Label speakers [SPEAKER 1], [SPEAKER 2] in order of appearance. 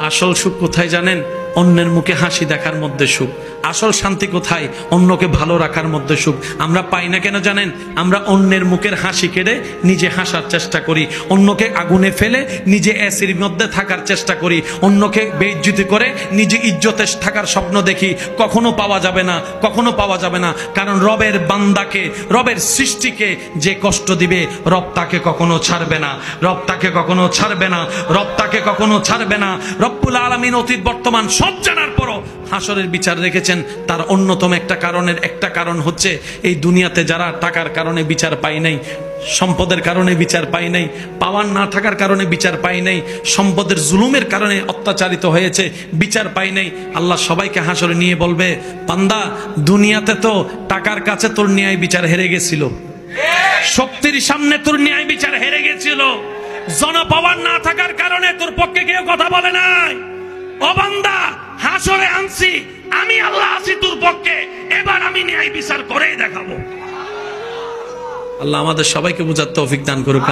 [SPEAKER 1] আসল সুখ কোথায় জানেন? অন্যের মুখে হাসি দেখার মধ্যে সুখ। আসল শান্তি কোথায়? অন্যকে ভালো রাখার মধ্যে সুখ। আমরা পাই না কেন জানেন? আমরা অন্যের মুখের হাসি কেড়ে নিজে হাসার চেষ্টা করি, অন্যকে আগুনে ফেলে নিজে এসির মধ্যে থাকার চেষ্টা করি, অন্যকে বেইজ্জতি করে নিজে ইজ্জতে থাকার স্বপ্ন দেখি। কখনো পাওয়া যাবে না, কখনো পাওয়া যাবে না। কারণ রবের বান্দাকে, রবের সৃষ্টিকে যে কষ্ট দিবে, রব তাকে কখনো ছাড়বে না, রব তাকে কখনো ছাড়বে না, রব তাকে কখনো ছাড়বে না। রব্বুল আলামিন অতীত বর্তমান সব জানার পরও হাসরের বিচার রেখেছেন। তার অন্যতম একটা কারণ হচ্ছে এই দুনিয়াতে যারা টাকার কারণে বিচার পায় নাই, সম্পদের কারণে বিচার পায় নাই, পাওয়ার না থাকার কারণে বিচার পায় নাই, সম্পদের জুলুমের কারণে অত্যাচারিত হয়েছে, বিচার পায় নাই। আল্লাহ সবাইকে হাসরে নিয়ে বলবে, বান্দা দুনিয়াতে তো টাকার কাছে তোর ন্যায় বিচার হেরে গেছিল, শক্তির সামনে তোর ন্যায় বিচার হেরে গেছিল, জনপাওয়ার না থাকার কারণে তোর পক্ষে কেউ কথা বলে নাই। ও বান্দা, হাসরে আনছি আমি, আল্লাহ আছি তোর পক্ষে, এবার আমি ন্যায় বিচার করেই দেখাবো। আল্লাহ আমাদের সবাইকে বুঝার তৌফিক দান করুক।